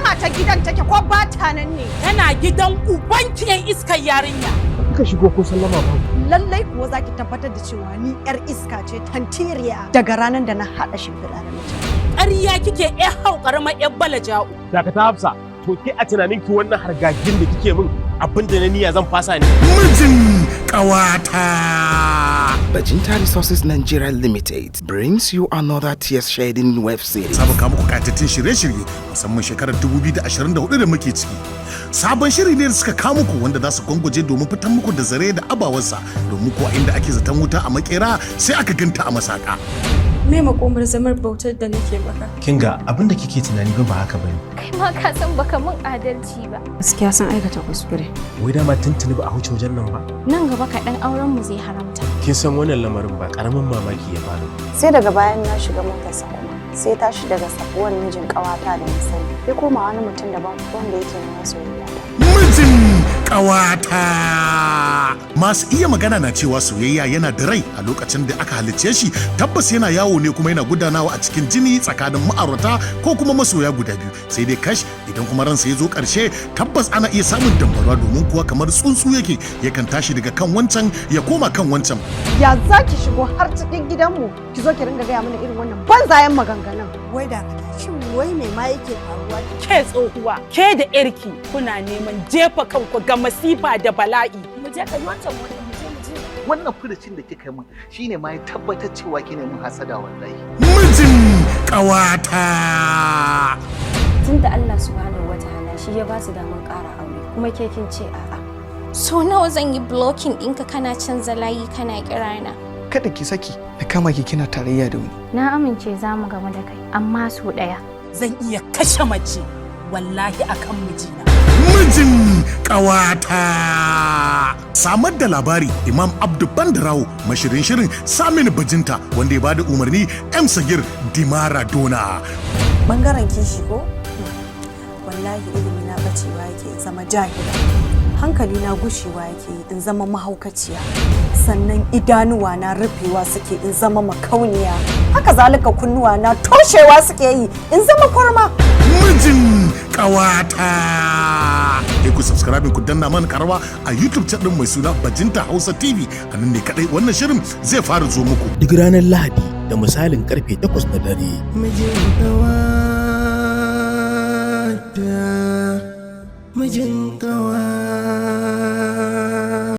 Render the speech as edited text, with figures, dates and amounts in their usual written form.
mata gidan take ko ba ta nan ne? Tana gidan ubanki yan iskar yarinya. Ka shigo ko sallama ba. Lallai kuwa zaki tabbatar da cewa ni yar iska ce tantiriya daga ranar da na haɗa shimfiɗa da mutum. Ƙarya kike ƴan hau ƙaramar ƴan balaja'u. Daga ta Hafsa, to ke a tunanin ki wannan hargagin da kike min abin da na niyya zan fasa ne. Mijin Kawata. Bajinta Resources Nigeria Limited brings you another tear-shedding web series. Sabon kawo muku katattun shirye-shirye musamman shekarar 2024 da muke ciki. Sabon shiri ne da suka kawo muku wanda za su gwangwaje domin fitan muku da zare da abawarsa domin kuwa inda ake zaton wuta a makera sai aka ganta a masaka. Me makomar zamar bautar da nake maka? Kinga abinda kike tunani ba haka bane. Kai ma ka san baka mun adalci ba. Gaskiya san aikata kuskure. Wai dama tuntuni ba a huce wajen nan ba. Nan gaba kaɗan auren mu zai haramta. Kin san wannan lamarin ba karamin mamaki ya faru. Sai daga bayan na shiga motarsa kuma sai tashi daga sabuwar mijin kawata da na sani ya koma wani mutum daban wanda yake nuna soyayya. Mijin Kawata. Masu iya magana na cewa soyayya yana da rai a lokacin da aka halicce shi, tabbas yana yawo ne kuma yana gudanawa a cikin jini tsakanin ma'aurata ko kuma masoya guda biyu. Sai dai kash idan kuma ransa ya zo karshe tabbas ana iya samun dambarwa domin kuwa kamar tsuntsu yake yakan tashi daga kan wancan ya koma kan wancan. Ya za ki shigo har cikin gidanmu ki zo ki ringa gaya mana irin wannan banzayen maganganun. Wai da shin wai me ma yake faruwa? Ke tsohuwa, ke da yarki kuna neman jefa kanku ga masifa da bala'i. Mu je ka yi wancan wannan mu je. Wannan furucin da kika yi min shine ma ya tabbatar cewa kine mun hasada wallahi. Mijin Kawata. Tunda Allah subhanahu wataala shi ya ba su daman ƙara aure kuma ke kin ce a'a. So nawa zan yi blocking ɗinka kana canza layi kana kirana. Kada ki saki da kama ki kina tarayya da wani. Na amince za mu gama da kai amma su ɗaya. Zan iya kashe mace wallahi akan mijina. Mijin Kawata. Samar da labari Imam Abdu Bandarawo, mashirin shirin Saminu Bajinta wanda ya bada umarni M Sagir Dimara Dona. Bangaren kishi ko? Wallahi ilimi na bacewa yake zama jahila. Hankali na gushewa yake in zama mahaukaciya. Sannan idanuwa na rufewa suke in zama makauniya. Haka zalika kunnuwa na toshewa suke yi in zama kurma. Mijin Kawata. Ku subscribe ku danna mana karawa a YouTube channel mai suna Bajinta Hausa TV. A nan ne kadai wannan shirin zai fara zo muku. Duk ranar Lahadi da misalin karfe 8 na dare. Mijin Kawata. Mijin Kawata.